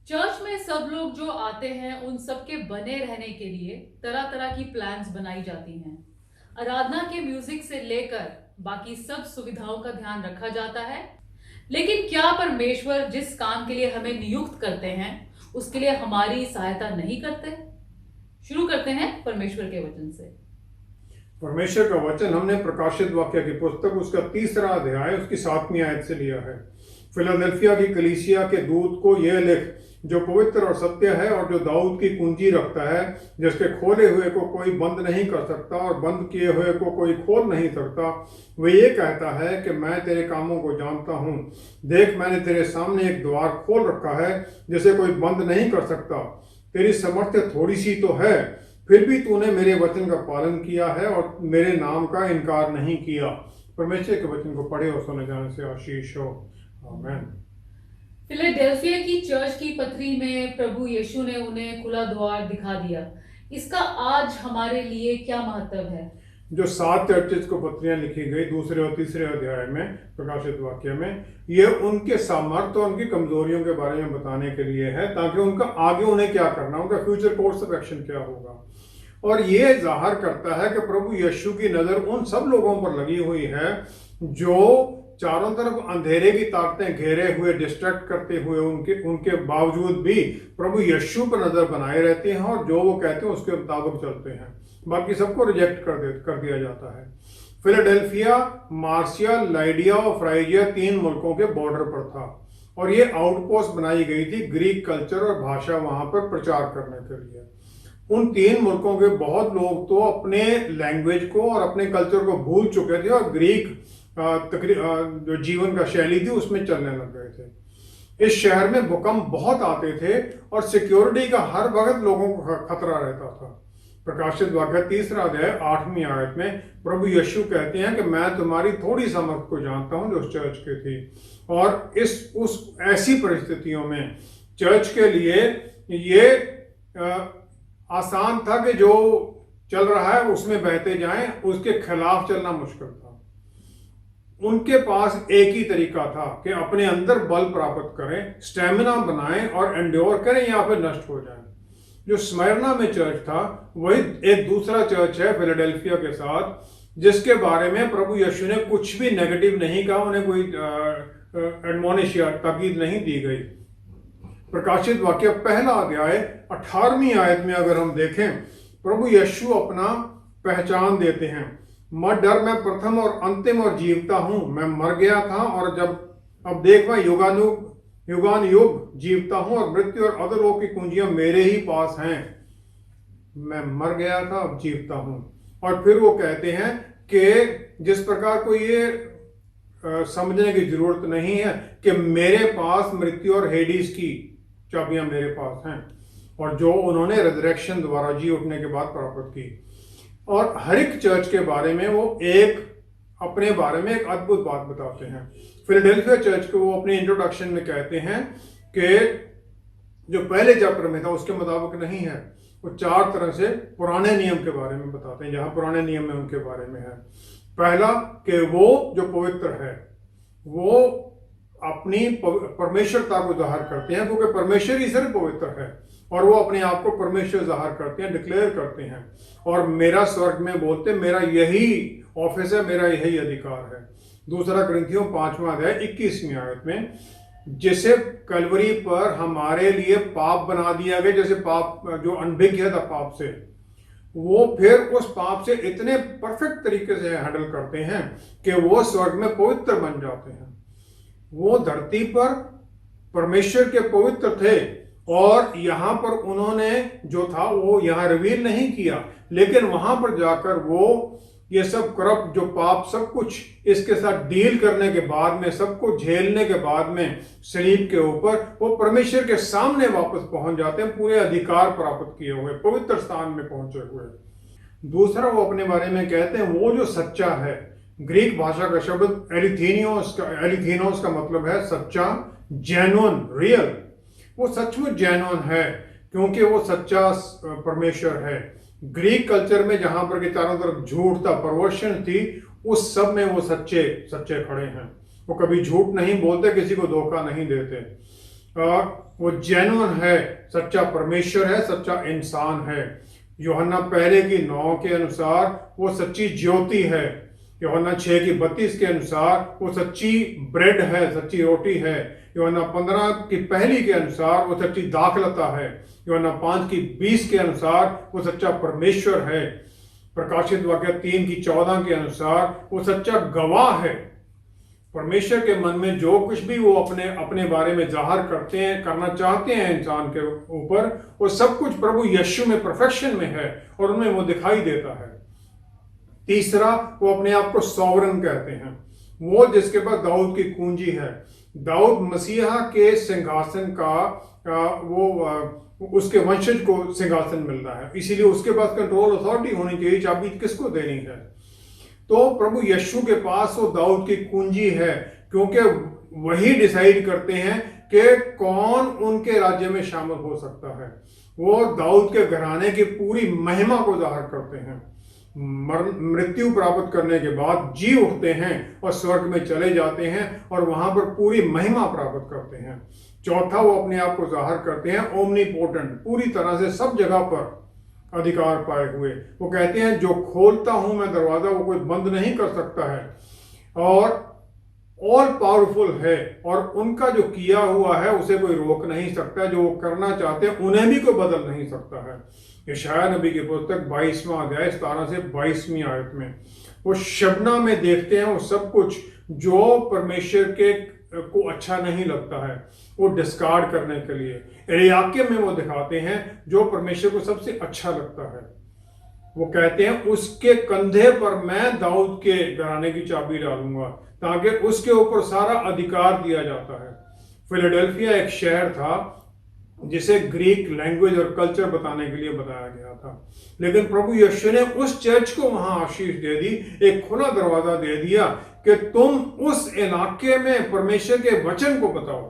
Church में सब लोग जो आते हैं उन सब के बने रहने के लिए तरह तरह की प्लान्स बनाई जाती हैं। आराधना के म्यूजिक से लेकर बाकी सब सुविधाओं का ध्यान रखा जाता है। लेकिन क्या परमेश्वर जिस काम के लिए हमें नियुक्त करते हैं उसके लिए हमारी सहायता नहीं करते? शुरू करते हैं परमेश्वर के वचन से। परमेश्वर का वचन हमने प्रकाशित वाक्य की पुस्तक उसका 3रा अध्याय उसकी 7वीं आयत से लिया है। फिलाडेल्फिया की कलीसिया के दूत को यह लिख, जो पवित्र और सत्य है और जो दाऊद की कुंजी रखता है, जिसके खोले हुए को कोई बंद नहीं कर सकता और बंद किए हुए को कोई खोल नहीं सकता, वह ये कहता है कि मैं तेरे कामों को जानता हूँ। देख, मैंने तेरे सामने एक द्वार खोल रखा है जिसे कोई बंद नहीं कर सकता। तेरी सामर्थ्य थोड़ी सी तो है, फिर भी तूने मेरे वचन का पालन किया है और मेरे नाम का इनकार नहीं किया। परमेश्वर के वचन को पढ़े और सुने जाने से आशीष हो। आमीन। फिलाडेल्फिया की चर्च की पत्री में प्रभु यीशु ने उन्हें खुला द्वार दिखा दिया। इसका आज हमारे लिए क्या महत्व है? जो 7 चर्चेस को पत्रियां लिखी गई 2 और 3 अध्याय में प्रकाशित वाक्य में, यह उनके सामर्थ्य और उनकी कमजोरियों के बारे में बताने के लिए है, ताकि उनका आगे उन्हें क्या करना, उनका फ्यूचर कोर्स ऑफ एक्शन क्या होगा। और ये जाहिर करता है कि प्रभु यीशु की नजर उन सब लोगों पर लगी हुई है जो चारों तरफ अंधेरे की ताकतें घेरे हुए, डिस्ट्रैक्ट करते हुए उनके बावजूद भी प्रभु यीशु पर नजर बनाए रहते हैं और जो वो कहते हैं उसके मुताबिक चलते हैं। बाकी सबको रिजेक्ट कर दिया जाता है। फिलाडेल्फिया, मार्सिया, लाइडिया और फ्राइजिया 3 मुल्कों के बॉर्डर पर था और ये आउटपोस्ट बनाई गई थी ग्रीक कल्चर और भाषा वहां पर प्रचार करने के लिए। उन 3 मुल्कों के बहुत लोग तो अपने लैंग्वेज को और अपने कल्चर को भूल चुके थे और ग्रीक जो जीवन का शैली थी उसमें चलने लग गए थे। इस शहर में भूकंप बहुत आते थे और सिक्योरिटी का हर वक्त लोगों को खतरा रहता था। प्रकाशित वाक्य 3रा अध्याय 8वीं आयत में प्रभु यीशु कहते हैं कि मैं तुम्हारी थोड़ी समझ को जानता हूं जो चर्च की थी। और उस ऐसी परिस्थितियों में चर्च के लिए ये आसान था कि जो चल रहा है उसमें बहते जाएं, उसके खिलाफ चलना मुश्किल था। उनके पास एक ही तरीका था कि अपने अंदर बल प्राप्त करें, स्टेमिना बनाएं और एंड्योर करें या फिर नष्ट हो जाएं। जो स्मरना में चर्च था वही एक दूसरा चर्च है फिलाडेल्फिया के साथ, जिसके बारे में प्रभु यीशु ने कुछ भी नेगेटिव नहीं कहा, उन्हें कोई एडमोनिश या ताकीद नहीं दी गई। प्रकाशित वाक्य 1 अध्याय 18वीं आयत में अगर हम देखें, प्रभु यीशु अपना पहचान देते हैं। मत डर, मैं प्रथम और अंतिम और जीवता हूं। मैं मर गया था और अब देख मैं युगान युग जीवता हूं और मृत्यु और अधोलोक की कुंजियां मेरे ही पास हैं। मैं मर गया था, अब जीवता हूं। और फिर वो कहते हैं कि जिस प्रकार को ये समझने की जरूरत नहीं है कि मेरे पास मृत्यु और हेडीज की चाबियां मेरे पास हैं, और जो उन्होंने रिजरेक्शन द्वारा जी उठने के बाद प्राप्त की। और हर एक चर्च के बारे में वो अपने बारे में एक अद्भुत बात बताते हैं। फिलाडेल्फिया चर्च को वो अपने इंट्रोडक्शन में कहते हैं कि जो पहले चैप्टर में था उसके मुताबिक नहीं है, वो 4 तरह से पुराने नियम के बारे में बताते हैं, जहां पुराने नियम में उनके बारे में है। पहला कि वो जो पवित्र है वो अपनी परमेश्वरता को जाहिर करते हैं, क्योंकि परमेश्वर ही सिर्फ पवित्र है और वो अपने आप को परमेश्वर जाहिर करते हैं, डिक्लेयर करते हैं। और मेरा स्वर्ग में बोलते मेरा यही ऑफिस है, मेरा यही अधिकार है। 2 कुरिन्थियों 5वां अध्याय 21वीं आयत में, जिसे कलवरी पर हमारे लिए पाप बना दिया गया, जैसे पाप जो अनभिज्ञ था पाप से, वो फिर उस पाप से इतने परफेक्ट तरीके से हैंडल करते हैं कि वो स्वर्ग में पवित्र बन जाते हैं। वो धरती पर परमेश्वर के पवित्र थे और यहां पर उन्होंने जो था वो यहां रिवील नहीं किया, लेकिन वहां पर जाकर वो ये सब करप्ट जो पाप सब कुछ इसके साथ डील करने के बाद में, सबको झेलने के बाद में सलीब के ऊपर वो परमेश्वर के सामने वापस पहुंच जाते हैं, पूरे अधिकार प्राप्त किए हुए, पवित्र स्थान में पहुंचे हुए। दूसरा वो अपने बारे में कहते हैं वो जो सच्चा है। ग्रीक भाषा का शब्द एलिथीनोस का मतलब है सच्चा, जेन्युइन, रियल। वो सचमुच जेन्युइन है क्योंकि वो सच्चा परमेश्वर है। ग्रीक कल्चर में जहां पर के चारों तरफ झूठ था, परवर्शन थी, उस सब में वो सच्चे खड़े हैं। वो कभी झूठ नहीं बोलते, किसी को धोखा नहीं देते। वो जेन्युइन है, सच्चा परमेश्वर है, सच्चा इंसान है। यूहन्ना पहले की 9 के अनुसार वो सच्ची ज्योति है। यूहन्ना 6:32 के अनुसार वो सच्ची ब्रेड है, सच्ची रोटी है। यूहन्ना 15 की पहली के अनुसार वो सच्ची दाखलता है। यूहन्ना 5:20 के अनुसार वो सच्चा परमेश्वर है। प्रकाशित वाक्य 3:14 के अनुसार वो सच्चा गवाह है। परमेश्वर के मन में जो कुछ भी वो अपने अपने बारे में जाहिर करते हैं, करना चाहते हैं इंसान के ऊपर, वो सब कुछ प्रभु यीशु में परफेक्शन में है और उनमें वो दिखाई देता है। तीसरा, वो अपने आप को सॉवरन कहते हैं, वो जिसके पास दाऊद की कुंजी है। दाऊद मसीहा के सिंहासन वो उसके वंशज को सिंहासन मिल रहा है, इसीलिए उसके पास कंट्रोल अथॉरिटी होनी चाहिए, चाबी किसको देनी है। तो प्रभु यीशु के पास वो दाऊद की कुंजी है, क्योंकि वही डिसाइड करते हैं कि कौन उनके राज्य में शामिल हो सकता है। वो दाऊद के घराने की पूरी महिमा को जाहिर करते हैं। मृत्यु प्राप्त करने के बाद जी उठते हैं और स्वर्ग में चले जाते हैं और वहां पर पूरी महिमा प्राप्त करते हैं। चौथा, वो अपने आप को जाहिर करते हैं ओमनीपोटेंट, पूरी तरह से सब जगह पर अधिकार पाए हुए। वो कहते हैं जो खोलता हूं मैं दरवाजा, वो कोई बंद नहीं कर सकता है, और ऑल पावरफुल है, और उनका जो किया हुआ है उसे कोई रोक नहीं सकता। जो वो करना चाहते हैं उन्हें भी कोई बदल नहीं सकता है। यशायाह नबी की पुस्तक 22वां अध्याय 17 से 22वीं आयत में वो शबना में देखते हैं वो सब कुछ जो परमेश्वर के को अच्छा नहीं लगता है, वो डिस्कार्ड करने के लिए। एलियाकीम में वो दिखाते हैं जो परमेश्वर को सबसे अच्छा लगता है। वो कहते हैं उसके कंधे पर मैं दाऊद के घराने की चाबी डालूंगा, ताकि उसके ऊपर सारा अधिकार दिया जाता है। फिलाडेल्फिया एक शहर था जिसे ग्रीक लैंग्वेज और कल्चर बताने के लिए बताया गया था, लेकिन प्रभु यीशु ने उस चर्च को वहां आशीष दे दी, एक खुला दरवाजा दे दिया कि तुम उस इलाके में परमेश्वर के वचन को बताओ।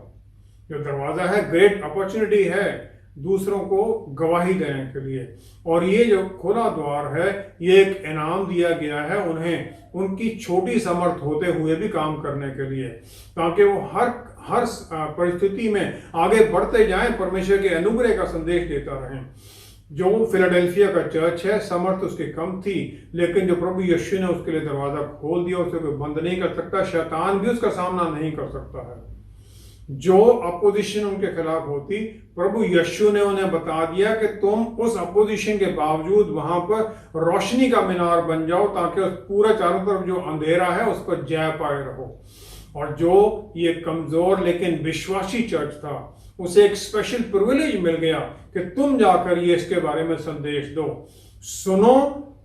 जो दरवाजा है, ग्रेट अपॉर्चुनिटी है दूसरों को गवाही देने के लिए, और ये जो खुला द्वार है ये एक इनाम दिया गया है उन्हें, उनकी छोटी समर्थ होते हुए भी काम करने के लिए, ताकि वो हर परिस्थिति में आगे बढ़ते जाएं, परमेश्वर के अनुग्रह का संदेश देता रहें। जो फिलाडेल्फिया का चर्च है, समर्थ उसकी कम थी, लेकिन जो प्रभु यीशु ने उसके लिए दरवाजा खोल दिया, उसे कोई बंद नहीं कर सकता, शैतान भी उसका सामना नहीं कर सकता है। जो अपोजिशन उनके खिलाफ होती, प्रभु यीशु ने उन्हें बता दिया कि तुम उस अपोजिशन के बावजूद वहां पर रोशनी का मीनार बन जाओ, ताकि उस पूरा चारों तरफ जो अंधेरा है उस पर जय पाए रहो। और जो ये कमजोर लेकिन विश्वासी चर्च था, उसे एक स्पेशल प्रिविलेज मिल गया कि तुम जाकर ये इसके बारे में संदेश दो, सुनो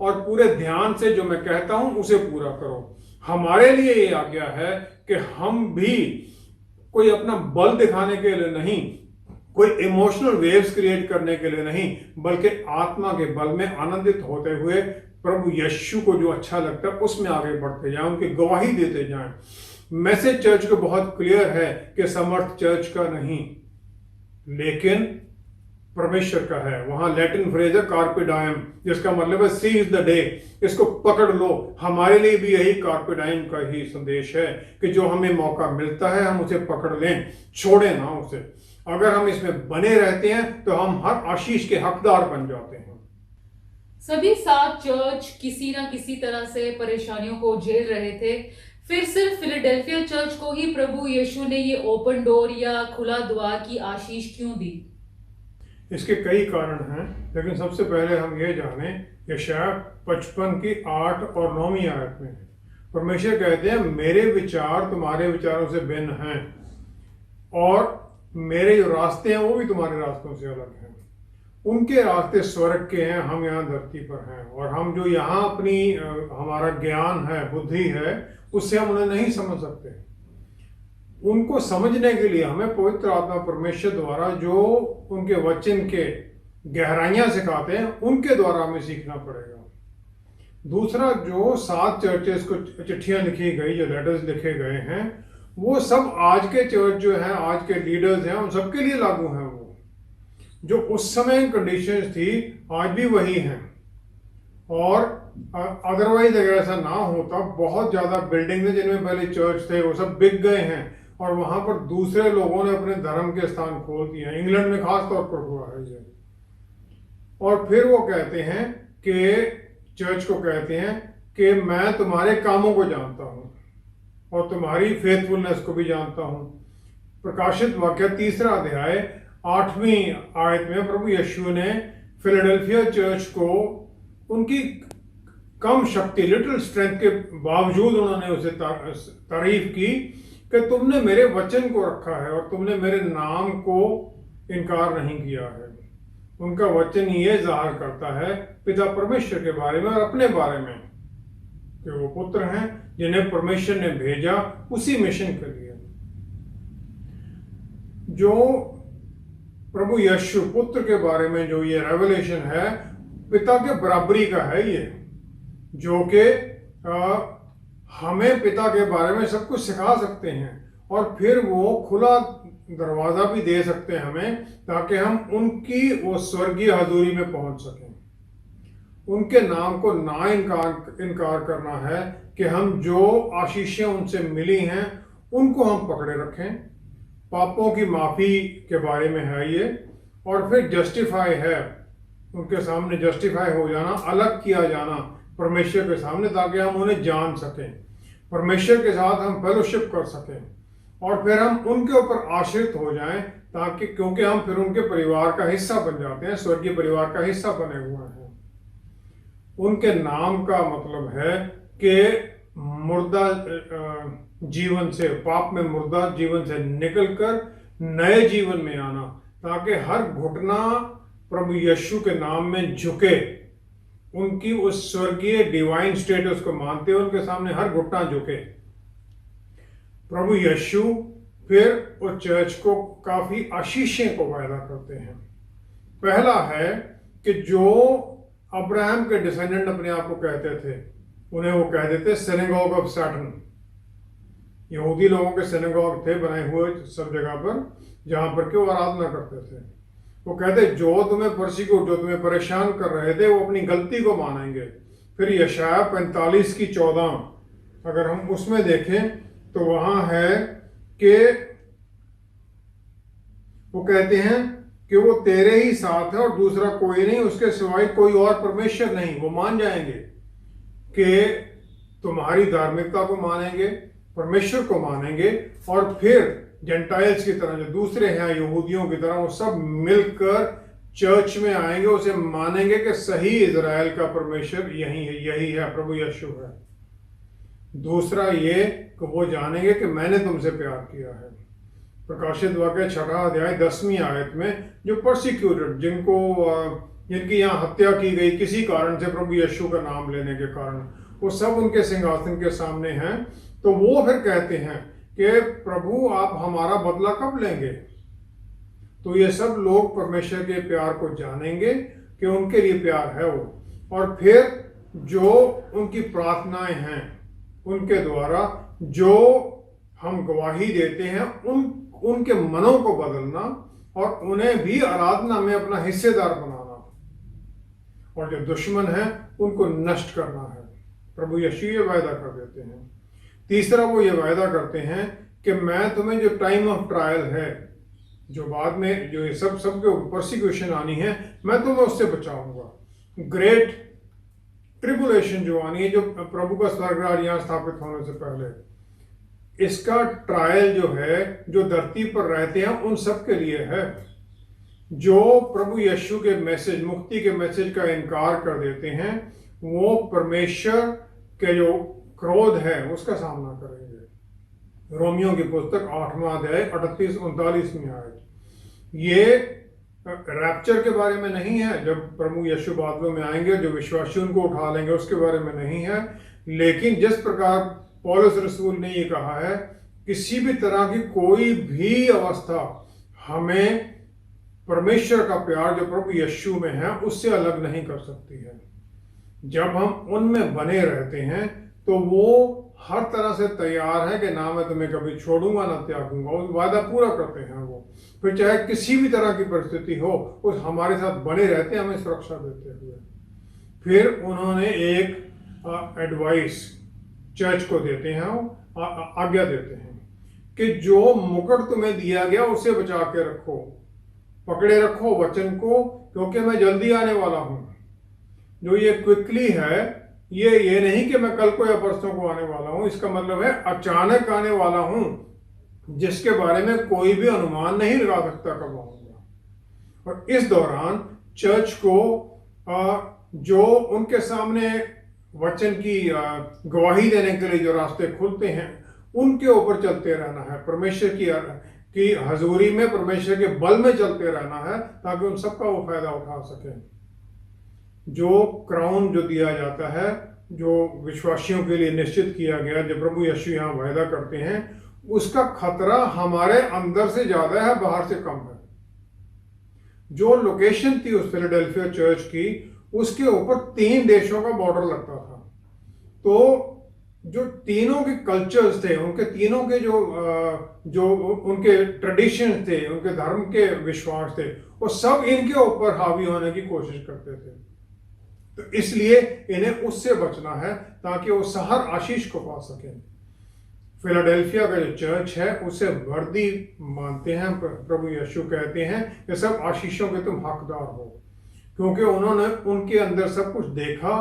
और पूरे ध्यान से जो मैं कहता हूं उसे पूरा करो। हमारे लिए ये आज्ञा है कि हम भी कोई अपना बल दिखाने के लिए नहीं, कोई इमोशनल वेव्स क्रिएट करने के लिए नहीं, बल्कि आत्मा के बल में आनंदित होते हुए प्रभु यीशु को जो अच्छा लगता है उसमें आगे बढ़ते जाएं, उनकी गवाही देते जाएं। मैसेज चर्च को बहुत क्लियर है कि समर्थ चर्च का नहीं, लेकिन परमेश्वर का है। वहां लैटिन फ्रेज है कार्पे डायम, जिसका मतलब है सीज द डे, इसको पकड़ लो। हमारे लिए भी यही कार्पे डायम का ही संदेश है कि जो हमें मौका मिलता है हम उसे पकड़ लें, छोड़े ना उसे। अगर हम इसमें बने रहते हैं तो हम हर आशीष के हकदार बन जाते हैं। सभी 7 चर्च किसी ना किसी तरह से परेशानियों को झेल रहे थे, फिर सिर्फ फिलाडेल्फिया चर्च को ही प्रभु यीशु ने ये ओपन डोर या खुला द्वार की आशीष क्यों दी? इसके कई कारण हैं, लेकिन सबसे पहले हम ये जानें, यशायाह 55 की 8 और 9वीं आयत में परमेश्वर कहते हैं मेरे विचार तुम्हारे विचारों से भिन्न हैं, और मेरे जो रास्ते हैं वो भी तुम्हारे रास्तों से अलग हैं। उनके रास्ते स्वर्ग के हैं, हम यहाँ धरती पर हैं, और हम जो यहाँ अपनी हमारा ज्ञान है, बुद्धि है, उससे हम उन्हें नहीं समझ सकते। उनको समझने के लिए हमें पवित्र आत्मा परमेश्वर द्वारा जो उनके वचन के गहराइयां सिखाते हैं, उनके द्वारा हमें सीखना पड़ेगा। दूसरा, जो 7 चर्चेस को चिट्ठियां लिखी गई, जो लेटर्स लिखे गए हैं, वो सब आज के चर्च जो है, आज के लीडर्स हैं, उन सबके लिए लागू हैं। वो जो उस समय कंडीशंस थी आज भी वही हैं, और अदरवाइज अगर ऐसा ना होता, बहुत ज्यादा बिल्डिंग जिनमें पहले चर्च थे वो सब बिक गए हैं, और वहां पर दूसरे लोगों ने अपने धर्म के स्थान खोल दिए हैं। इंग्लैंड में खास तौर पर हुआ है ये। और फिर वो कहते हैं कि चर्च को कहते हैं कि मैं तुम्हारे कामों को जानता हूं और तुम्हारी फेथफुलनेस को भी जानता हूं। प्रकाशित वाक्य 3 अध्याय 8वीं आयत में प्रभु यीशु ने फिलाडेल्फिया चर्च को उनकी कम शक्ति, लिटिल स्ट्रेंथ के बावजूद उन्होंने उसे तारीफ की कि तुमने मेरे वचन को रखा है और तुमने मेरे नाम को इनकार नहीं किया है। उनका वचन ये जाहिर करता है पिता परमेश्वर के बारे में और अपने बारे में कि वो पुत्र हैं जिन्हें परमेश्वर ने भेजा उसी मिशन के लिए। जो प्रभु यीशु पुत्र के बारे में जो ये रेवलेशन है, पिता के बराबरी का है ये, जो कि हमें पिता के बारे में सब कुछ सिखा सकते हैं और फिर वो खुला दरवाजा भी दे सकते हैं हमें, ताकि हम उनकी वो स्वर्गीय हजूरी में पहुंच सकें। उनके नाम को ना इनकार करना है कि हम जो आशीषें उनसे मिली हैं उनको हम पकड़े रखें। पापों की माफी के बारे में है ये, और फिर जस्टिफाई है, उनके सामने जस्टिफाई हो जाना, अलग किया जाना परमेश्वर के सामने, ताकि हम उन्हें जान सकें, परमेश्वर के साथ हम फेलोशिप कर सकें और फिर हम उनके ऊपर आश्रित हो जाएं, ताकि क्योंकि हम फिर उनके परिवार का हिस्सा बन जाते हैं, स्वर्गीय परिवार का हिस्सा बने हुए हैं। उनके नाम का मतलब है कि मुर्दा जीवन से, पाप में मुर्दा जीवन से निकलकर नए जीवन में आना, ताकि हर घुटना प्रभु यीशु के नाम में झुके, उनकी उस स्वर्गीय डिवाइन स्टेटस को मानते हुए उनके सामने हर घुटना झुके। प्रभु यीशु फिर उस चर्च को काफी आशीषें को वायदा करते हैं। पहला है कि जो अब्राहम के डिसेंडेंट अपने आप को कहते थे, उन्हें वो कह देते सिनेगॉग ऑफ सैटन। यहूदी लोगों के सिनेगॉग थे बनाए हुए सब जगह पर, जहां पर कि वो आराधना करते थे। वो कहते जो तुम्हें परसिक्यूट, जो तुम्हें परेशान कर रहे थे, वो अपनी गलती को मानेंगे। फिर यशाया 45:14 अगर हम उसमें देखें तो वहां है कि वो कहते हैं कि वो तेरे ही साथ है और दूसरा कोई नहीं, उसके सिवाय कोई और परमेश्वर नहीं। वो मान जाएंगे कि तुम्हारी धार्मिकता को मानेंगे, परमेश्वर को मानेंगे, और फिर जेंटाइल्स की तरह जो दूसरे हैं यहूदियों की तरह वो सब मिलकर चर्च में आएंगे, उसे मानेंगे कि सही इजराइल का परमेश्वर यही है, प्रभु यीशु है। दूसरा ये कि वो जानेंगे कि मैंने तुमसे प्यार किया है। प्रकाशित वाक्य 6 अध्याय 10वीं आयत में जो परसिक्यूटेड, जिनकी यहाँ हत्या की गई किसी कारण से प्रभु यीशु का नाम लेने के कारण, वो सब उनके सिंहासन के सामने हैं। तो वो फिर कहते हैं कि प्रभु आप हमारा बदला कब लेंगे? तो ये सब लोग परमेश्वर के प्यार को जानेंगे कि उनके लिए प्यार है वो, और फिर जो उनकी प्रार्थनाएं हैं उनके द्वारा जो हम गवाही देते हैं, उनके मनों को बदलना और उन्हें भी आराधना में अपना हिस्सेदार बनाना, और जो दुश्मन है उनको नष्ट करना है। प्रभु यीशु ये वायदा कर देते हैं। तीसरा वो ये वायदा करते हैं कि मैं तुम्हें जो टाइम ऑफ ट्रायल है, जो बाद में जो ये सबके परसिक्यूशन आनी है, मैं तुम्हें उससे बचाऊंगा। ग्रेट ट्रिबुलेशन जो आनी है, जो प्रभु का स्वर्गराज यहाँ स्थापित होने से पहले, इसका ट्रायल जो है, जो धरती पर रहते हैं उन सब के लिए है। जो प्रभु यीशु के मैसेज, मुक्ति के मैसेज का इनकार कर देते हैं, वो परमेश्वर के जो क्रोध है उसका सामना करेंगे। रोमियो की पुस्तक 8वां अध्याय 38-39 आयत। ये रैप्चर के बारे में नहीं है, जब प्रभु यीशु बादलों में आएंगे जो विश्वासी उनको उठा लेंगे, उसके बारे में नहीं है। लेकिन जिस प्रकार पौलुस रसूल ने ये कहा है, किसी भी तरह की कोई भी अवस्था हमें परमेश्वर का प्यार जो प्रभु यीशु में है उससे अलग नहीं कर सकती है। जब हम उनमें बने रहते हैं तो वो हर तरह से तैयार है कि ना मैं तुम्हें कभी छोड़ूंगा ना त्यागूंगा, उस वादा पूरा करते हैं वो। फिर चाहे किसी भी तरह की परिस्थिति हो, उस हमारे साथ बने रहते हैं, हमें सुरक्षा देते हुए। फिर उन्होंने एक एडवाइस चर्च को देते हैं, आज्ञा देते हैं कि जो मुकुट तुम्हें दिया गया उसे बचा के रखो, पकड़े रखो वचन को, क्योंकि मैं जल्दी आने वाला हूं। जो ये क्विकली है, ये नहीं कि मैं कल को या परसों को आने वाला हूं, इसका मतलब है अचानक आने वाला हूं, जिसके बारे में कोई भी अनुमान नहीं लगा सकता कब आऊंगा। और इस दौरान चर्च को जो उनके सामने वचन की गवाही देने के लिए जो रास्ते खुलते हैं, उनके ऊपर चलते रहना है, परमेश्वर की हजूरी में, परमेश्वर के बल में चलते रहना है, ताकि उन सबका वो फायदा उठा सके। जो क्राउन जो दिया जाता है, जो विश्वासियों के लिए निश्चित किया गया, जब प्रभु यीशु यहाँ वायदा करते हैं, उसका खतरा हमारे अंदर से ज्यादा है, बाहर से कम है। जो लोकेशन थी उस फिलाडेल्फिया चर्च की, उसके ऊपर 3 देशों का बॉर्डर लगता था। तो जो तीनों के कल्चर्स थे, उनके तीनों के जो उनके ट्रेडिशन थे, उनके धर्म के विश्वास थे, वो सब इनके ऊपर हावी होने की कोशिश करते थे। तो इसलिए इन्हें उससे बचना है, ताकि वो हर आशीष को पा सकें। फिलाडेल्फिया का जो चर्च है उसे वर्दी मानते हैं। प्रभु यीशु कहते हैं कि सब आशीषों के तुम हकदार हो, क्योंकि उन्होंने उनके अंदर सब कुछ देखा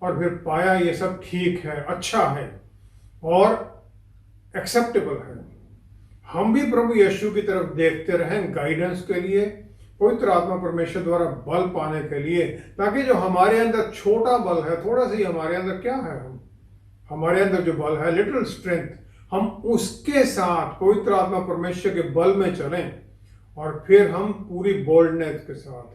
और फिर पाया ये सब ठीक है, अच्छा है और एक्सेप्टेबल है। हम भी प्रभु यीशु की तरफ देखते रहें गाइडेंस के लिए, पवित्र आत्मा परमेश्वर द्वारा बल पाने के लिए, ताकि जो हमारे अंदर छोटा बल है, थोड़ा सा ही हमारे अंदर क्या है, हमारे अंदर जो बल है, लिटिल स्ट्रेंथ, हम उसके साथ पवित्र आत्मा परमेश्वर के बल में चलें, और फिर हम पूरी बोल्डनेस के साथ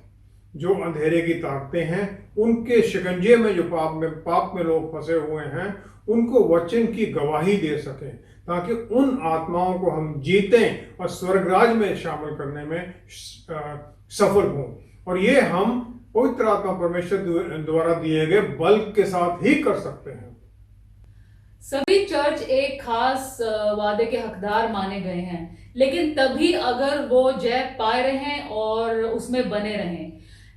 जो अंधेरे की ताकतें हैं, उनके शिकंजे में जो पाप में लोग फंसे हुए हैं, उनको वचन की गवाही दे सकें, ताकि उन आत्माओं को हम जीतें और स्वर्गराज में शामिल करने में सफल हों। और ये हम पवित्र आत्मा परमेश्वर द्वारा दिए गए बल के साथ ही कर सकते हैं। सभी चर्च एक खास वादे के हकदार माने गए हैं, लेकिन तभी अगर वो जय पाए रहें और उसमें बने रहें।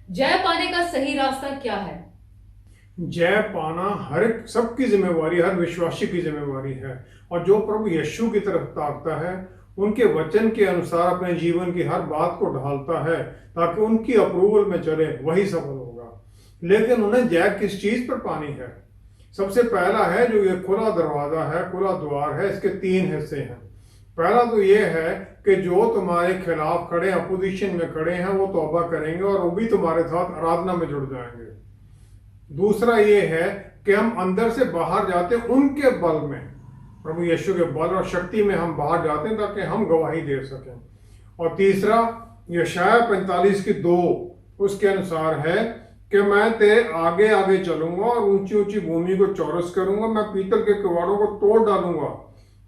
जय पाने का सही रास्ता क्या है? जय पाना हर एक सबकी जिम्मेवारी, हर विश्वासी की जिम्मेवारी है। और जो प्रभु यीशु की तरफ ताकता है, उनके वचन के अनुसार अपने जीवन की हर बात को ढालता है, ताकि उनकी अप्रूवल में चले, वही सफल होगा। लेकिन उन्हें जय किस चीज पर पानी है? सबसे पहला है जो ये खुला दरवाजा है, खुला द्वार है, इसके 3 हिस्से हैं। पहला तो ये है कि जो तुम्हारे खिलाफ खड़े, अपोजिशन में खड़े हैं, वो तौबा करेंगे और वो भी तुम्हारे साथ आराधना में जुड़ जाएंगे। दूसरा ये है कि हम अंदर से बाहर जाते उनके बल में, प्रभु यीशु के बल और शक्ति में हम बाहर जाते हैं, ताकि हम गवाही दे सकें। और तीसरा यशाया 45:2 उसके अनुसार है कि मैं तेरे आगे आगे चलूंगा और ऊंची ऊंची भूमि को चौरस करूंगा, मैं पीतल के किवाड़ों को तोड़ डालूंगा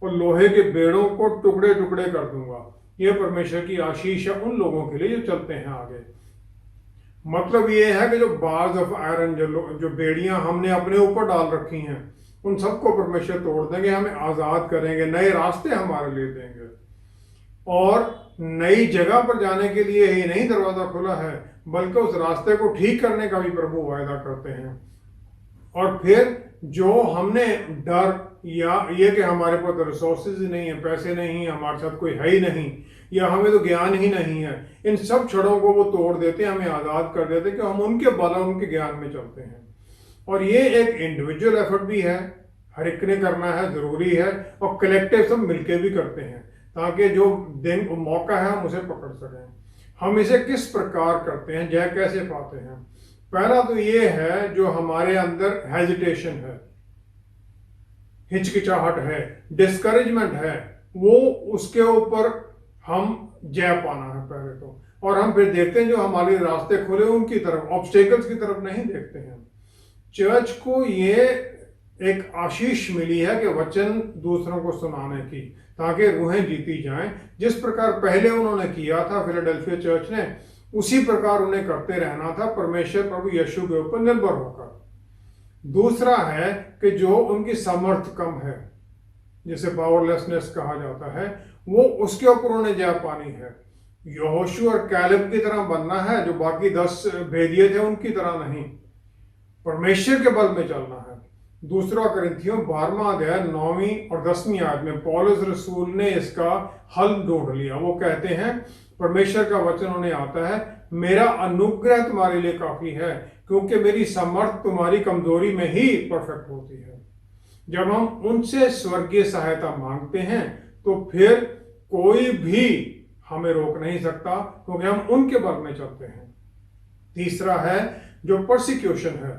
और लोहे के बेड़ों को टुकड़े टुकड़े कर दूंगा। यह परमेश्वर की आशीष है उन लोगों के लिए जो चलते हैं आगे। मतलब ये है कि जो बार्स ऑफ आयरन, जो बेड़ियां हमने अपने ऊपर डाल रखी हैं, उन सबको परमेश्वर तोड़ देंगे, हमें आजाद करेंगे, नए रास्ते हमारे लिए देंगे। और नई जगह पर जाने के लिए ही नहीं दरवाजा खुला है, बल्कि उस रास्ते को ठीक करने का भी प्रभु वायदा करते हैं। और फिर जो हमने डर या ये कि हमारे पास रिसोर्सेज ही नहीं है, पैसे नहीं है, हमारे साथ कोई है ही नहीं, या हमें तो ज्ञान ही नहीं है, इन सब छड़ों को वो तोड़ देते हैं, हमें आज़ाद कर देते हैं कि हम उनके बल और उनके ज्ञान में चलते हैं। और ये एक इंडिविजुअल एफर्ट भी है, हर एक ने करना है, जरूरी है, और कलेक्टिव सब मिलके भी करते हैं, ताकि जो दिन मौका है हम उसे पकड़ सकें। हम इसे किस प्रकार करते हैं, जय कैसे पाते हैं? पहला तो ये है जो हमारे अंदर हेजिटेशन है, हिचकिचाहट है, डिस्करेजमेंट है, वो उसके ऊपर हम जय पाना है पहले तो। और हम फिर देखते हैं जो हमारे रास्ते खुले उनकी तरफ, ऑब्स्टेकल्स की तरफ नहीं देखते हैं। चर्च को ये एक आशीष मिली है कि वचन दूसरों को सुनाने की, ताकि रूहें जीती जाएं। जिस प्रकार पहले उन्होंने किया था फिलाडेल्फिया चर्च ने, उसी प्रकार उन्हें करते रहना था, परमेश्वर प्रभु यीशु के ऊपर निर्भर होकर। दूसरा है कि जो उनकी सामर्थ्य कम है, जिसे पावरलेसनेस कहा जाता है, वो उसके ऊपर उन्हें जय पानी है। यहोशू और कैलेब की तरह बनना है, जो बाकी 10 भेदिए थे उनकी तरह नहीं, परमेश्वर के बल में चलना है। दूसरा करंथियों 12वां अध्याय 9वीं और 10वीं आयत में पौलुस रसूल ने इसका हल ढूंढ लिया। वो कहते हैं, परमेश्वर का वचन उन्हें आता है, मेरा अनुग्रह तुम्हारे लिए काफी है, क्योंकि मेरी समर्थ तुम्हारी कमजोरी में ही परफेक्ट होती है। जब हम उनसे स्वर्गीय सहायता मांगते हैं तो फिर कोई भी हमें रोक नहीं सकता, क्योंकि हम उनके बल में चलते हैं। तीसरा है जो परसिक्यूशन है,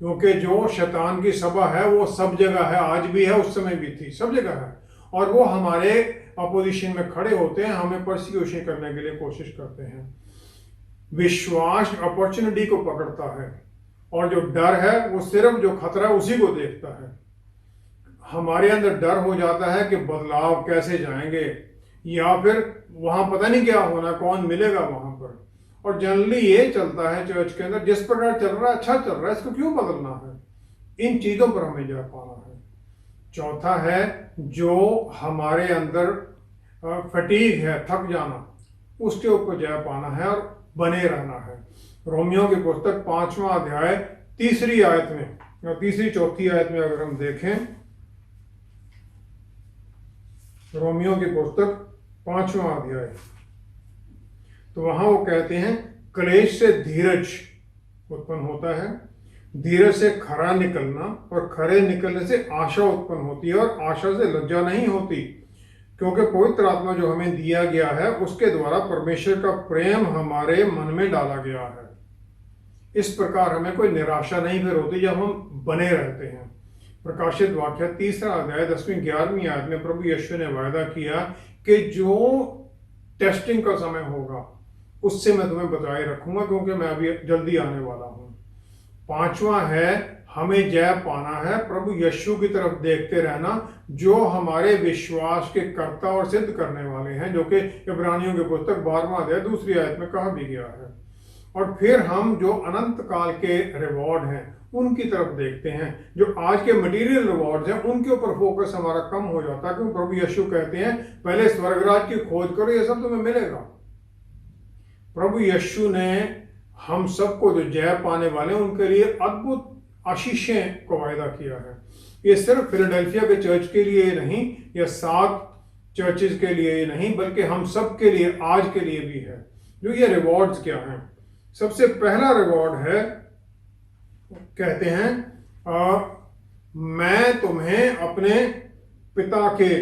क्योंकि जो शैतान की सभा है वो सब जगह है, आज भी है, उस समय भी थी, सब जगह है, और वो हमारे अपोजिशन में खड़े होते हैं, हमें परसिक्यूशन करने के लिए कोशिश करते हैं। विश्वास अपॉर्चुनिटी को पकड़ता है, और जो डर है वो सिर्फ जो खतरा है उसी को देखता है। हमारे अंदर डर हो जाता है कि बदलाव कैसे जाएंगे, या फिर वहां पता नहीं क्या होना, कौन मिलेगा वहां पर। और जनरली ये चलता है चर्च के अंदर, जिस प्रकार चल रहा है अच्छा चल रहा है, इसको क्यों बदलना है। इन चीजों पर हमें जय पाना है। चौथा है जो हमारे अंदर फटीग है, थक जाना, उसके ऊपर जय पाना है और बने रहना है। रोमियो की पुस्तक 5वां अध्याय 3री आयत में या 3-4 आयत में अगर हम देखें, रोमियो की पुस्तक 5वां अध्याय, तो वहां वो कहते हैं, क्लेश से धीरज उत्पन्न होता है, धीरज से खरा निकलना, और खरे निकलने से आशा उत्पन्न होती है, और आशा से लज्जा नहीं होती, क्योंकि पवित्र आत्मा जो हमें दिया गया है उसके द्वारा परमेश्वर का प्रेम हमारे मन में डाला गया है। इस प्रकार हमें कोई निराशा नहीं फिर होती जब हम बने रहते हैं। प्रकाशित वाक्य 3रा अध्याय 10वीं-11वीं आयत में प्रभु यीशु ने वायदा किया कि जो टेस्टिंग का समय होगा उससे मैं तुम्हें बचाए रखूंगा, क्योंकि मैं अभी जल्दी आने वाला हूं। 5वां है हमें जय पाना है, प्रभु यीशु की तरफ देखते रहना, जो हमारे विश्वास के कर्ता और सिद्ध करने वाले हैं, जो कि इब्रानियों की पुस्तक 12वां अध्याय 2री आयत में कहा भी गया है। और फिर हम जो अनंत काल के रिवॉर्ड हैं उनकी तरफ देखते हैं। जो आज के मटेरियल रिवॉर्ड्स हैं उनके ऊपर फोकस हमारा कम हो जाता है, क्योंकि प्रभु यीशु कहते हैं, पहले स्वर्गराज की खोज करो, ये सब तुम्हें मिलेगा। प्रभु यीशु ने हम सबको जो जय पाने वाले हैं उनके लिए अद्भुत आशीषें को वायदा किया है। ये सिर्फ फिलाडेल्फिया के चर्च के लिए नहीं, या 7 चर्चेज के लिए नहीं, बल्कि हम सब के लिए, आज के लिए भी है। जो ये रिवॉर्ड्स क्या हैं? सबसे पहला रिवॉर्ड है, कहते हैं, मैं तुम्हें अपने पिता के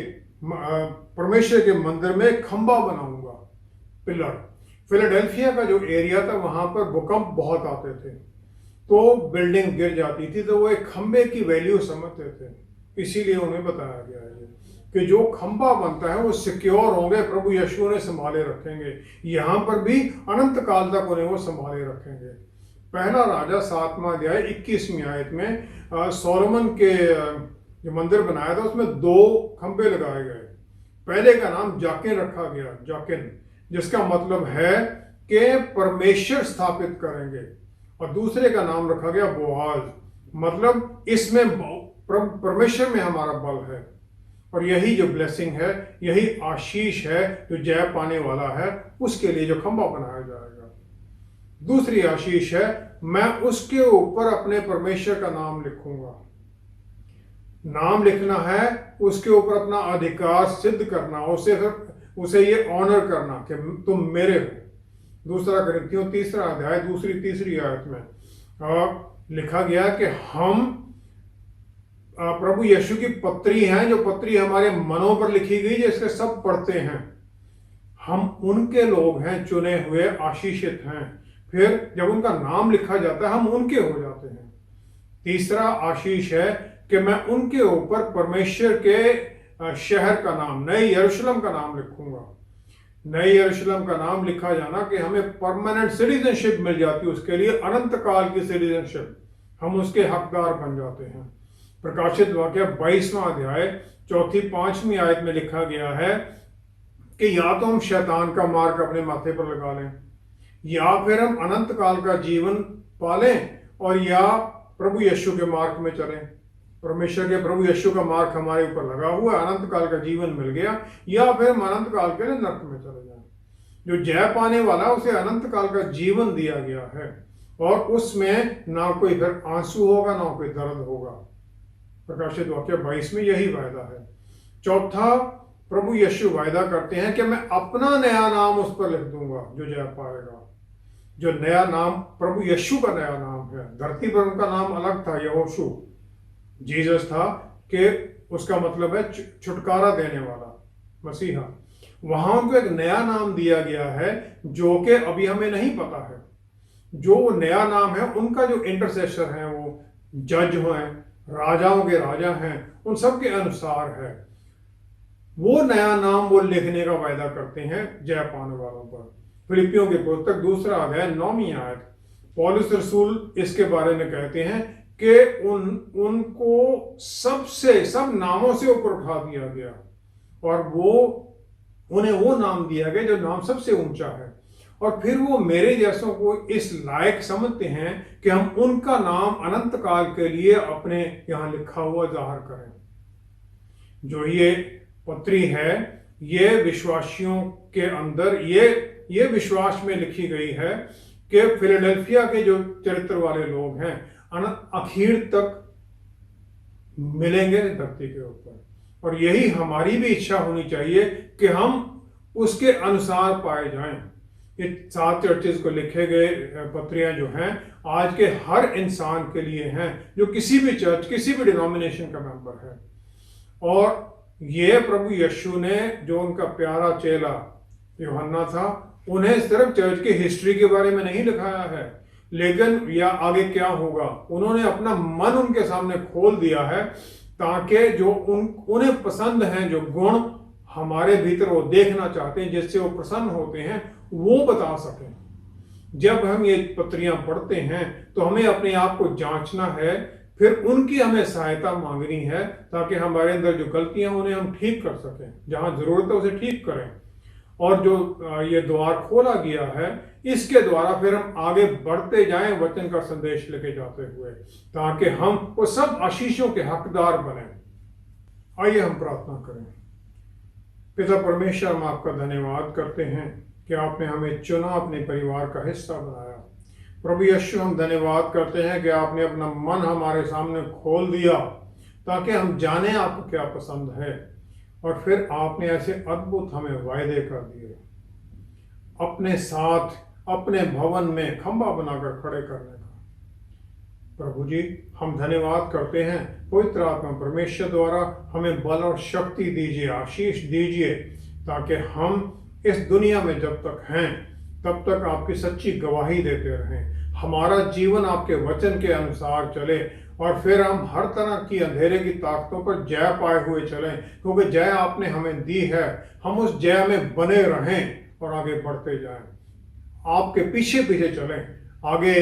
परमेश्वर के मंदिर में खंबा बनाऊंगा, पिलर। फिलाडेल्फिया का जो एरिया था वहां पर भूकंप बहुत आते थे, तो बिल्डिंग गिर जाती थी, तो वो एक खंबे की वैल्यू समझते थे, इसीलिए उन्हें बताया गया है कि जो खंबा बनता है वो सिक्योर होंगे, प्रभु यीशु ने संभाले रखेंगे, यहां पर भी अनंत काल तक उन्हें वो संभाले रखेंगे। पहला राजा 7वां अध्याय 21वीं आयत में सोलोमन के जो मंदिर बनाया था उसमें 2 खंबे लगाए गए। पहले का नाम जाकिन रखा गया, जाकिन, जिसका मतलब है कि परमेश्वर स्थापित करेंगे, और दूसरे का नाम रखा गया बोआज, मतलब इसमें परमेश्वर में हमारा बल है। और यही जो ब्लेसिंग है, यही आशीष है जो जय पाने वाला है, उसके लिए जो खंबा बनाया जाएगा। दूसरी आशीष है, मैं उसके ऊपर अपने परमेश्वर का नाम लिखूंगा। नाम लिखना है, उसके ऊपर अपना अधिकार सिद्ध करना, उसे ये ऑनर करना कि तुम मेरे हो। दूसरा करंथियों 3रा अध्याय 2-3 आयत में लिखा गया कि हम प्रभु यीशु की पत्री हैं, जो पत्री हमारे मनों पर लिखी गई, जिसके सब पढ़ते हैं। हम उनके लोग हैं, चुने हुए, आशीषित हैं। फिर जब उनका नाम लिखा जाता है हम उनके हो जाते हैं। तीसरा आशीष है कि मैं उनके ऊपर परमेश्वर के शहर का नाम, नए यरूशलेम का नाम लिखूंगा। नए यरूशलेम का नाम लिखा जाना कि हमें परमानेंट सिटीजनशिप मिल जाती है, उसके लिए अनंत काल की सिटीजनशिप, हम उसके हकदार बन जाते हैं। प्रकाशित वाक्य 22वां अध्याय 4-5वीं आयत में लिखा गया है कि या तो हम शैतान का मार्ग अपने माथे पर लगा लें, या फिर हम अनंत काल का जीवन पालें, और या प्रभु यीशु के मार्ग में चलें। परमेश्वर के प्रभु यीशु का मार्ग हमारे ऊपर लगा हुआ, अनंत काल का जीवन मिल गया, या फिर हम अनंत काल के लिए नरक में चले जाएं। जो जय पाने वाला उसे अनंत काल का जीवन दिया गया है, और उसमें ना कोई फिर आंसू होगा, ना कोई दर्द होगा। प्रकाशित वाक्य 22 में यही वायदा है। चौथा, प्रभु यीशु वायदा करते हैं कि मैं अपना नया नाम उस पर लिख दूंगा जो जय पाएगा। जो नया नाम प्रभु यीशु का नया नाम है। धरती पर उनका नाम अलग था, यहोशू, जीसस था, कि उसका मतलब है छुटकारा देने वाला, मसीहा। वहां उनको एक नया नाम दिया गया है जो कि अभी हमें नहीं पता है। जो नया नाम है, उनका जो इंटरसेसर है, वो जज हैं, राजाओं के राजा हैं, उन सब के अनुसार है। वो नया नाम वो लिखने का वायदा करते हैं जय पाने वालों पर। फिलिपियों के पुस्तक 2 अध्याय 9वीं आयत, पौलुस रसूल इसके बारे में कहते हैं कि उनको सब नामों से ऊपर उठा दिया गया और उन्हें वो नाम दिया गया जो नाम सबसे ऊंचा है। और फिर वो मेरे जैसों को इस लायक समझते हैं कि हम उनका नाम अनंत काल के लिए अपने यहां लिखा हुआ जाहिर करें। जो ये पत्री है, ये विश्वासियों के अंदर ये विश्वास में लिखी गई है कि फिलाडेल्फिया के जो चरित्र वाले लोग हैं आखिर तक मिलेंगे धरती के ऊपर। और यही हमारी भी इच्छा होनी चाहिए कि हम उसके अनुसार पाए जाएं। ये 7 चर्चेस को लिखे गए पत्रियां जो हैं आज के हर इंसान के लिए हैं जो किसी भी चर्च, किसी भी डिनोमिनेशन का मेंबर है। और ये प्रभु यीशु ने, जो उनका प्यारा चेला यूहन्ना था, उन्हें सिर्फ चर्च की हिस्ट्री के बारे में नहीं लिखाया है, लेकिन या आगे क्या होगा, उन्होंने अपना मन उनके सामने खोल दिया है ताकि जो उन्हें पसंद हैं, जो गुण हमारे भीतर वो देखना चाहते हैं, जिससे वो प्रसन्न होते हैं, वो बता सकें। जब हम ये पत्रियां पढ़ते हैं तो हमें अपने आप को जांचना है, फिर उनकी हमें सहायता मांगनी है ताकि हमारे अंदर जो गलतियां उन्हें हम ठीक कर सकें, जहां जरूरत है उसे ठीक करें। और जो ये द्वार खोला गया है, इसके द्वारा फिर हम आगे बढ़ते जाएं वचन का संदेश लेके जाते हुए, ताकि हम वो सब आशीषों के हकदार बने। आइए हम प्रार्थना करें। पिता परमेश्वर, हम आपका धन्यवाद करते हैं कि आपने हमें चुना, अपने परिवार का हिस्सा बनाया। प्रभु यीशु, हम धन्यवाद करते हैं कि आपने अपना मन हमारे सामने खोल दिया ताकि हम जाने आपको क्या पसंद है। और फिर आपने ऐसे अद्भुत हमें वायदे कर दिए, अपने साथ अपने भवन में खंबा बनाकर खड़े करने का। प्रभु जी, हम धन्यवाद करते हैं, पवित्र आत्मा परमेश्वर द्वारा हमें बल और शक्ति दीजिए, आशीष दीजिए, ताकि हम इस दुनिया में जब तक हैं तब तक आपकी सच्ची गवाही देते रहें, हमारा जीवन आपके वचन के अनुसार चले और फिर हम हर तरह की अंधेरे की ताकतों पर जय पाए हुए चलें, क्योंकि जय आपने हमें दी है। हम उस जय में बने रहें और आगे बढ़ते जाएं, आपके पीछे पीछे चलें आगे।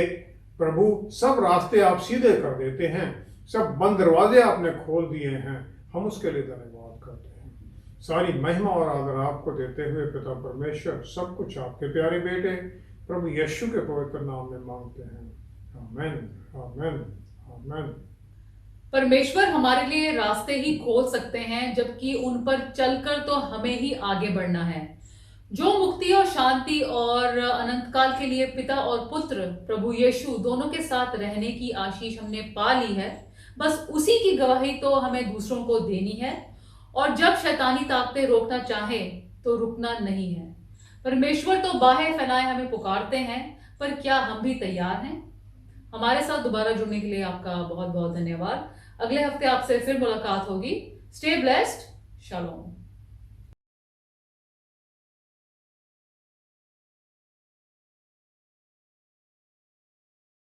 प्रभु, सब रास्ते आप सीधे कर देते हैं, सब बंद दरवाजे आपने खोल दिए हैं, हम उसके लिए धन्यवाद करते हैं। सारी महिमा और आदर आपको देते हुए पिता परमेश्वर, सब कुछ आपके प्यारे बेटे प्रभु यीशु के पवित्र नाम में मांगते हैं। आमीन, आमीन, आमीन। परमेश्वर हमारे लिए रास्ते ही खोल सकते हैं, जबकि उन पर चलकर तो हमें ही आगे बढ़ना है। जो मुक्ति और शांति और अनंत काल के लिए पिता और पुत्र प्रभु यीशु दोनों के साथ रहने की आशीष हमने पा ली है, बस उसी की गवाही तो हमें दूसरों को देनी है। और जब शैतानी ताकतें रोकना चाहे तो रुकना नहीं है। परमेश्वर तो बाहें फैलाए हमें पुकारते हैं, पर क्या हम भी तैयार हैं? हमारे साथ दोबारा जुड़ने के लिए आपका बहुत बहुत धन्यवाद। अगले हफ्ते आपसे फिर मुलाकात होगी। Stay blessed. शालोम।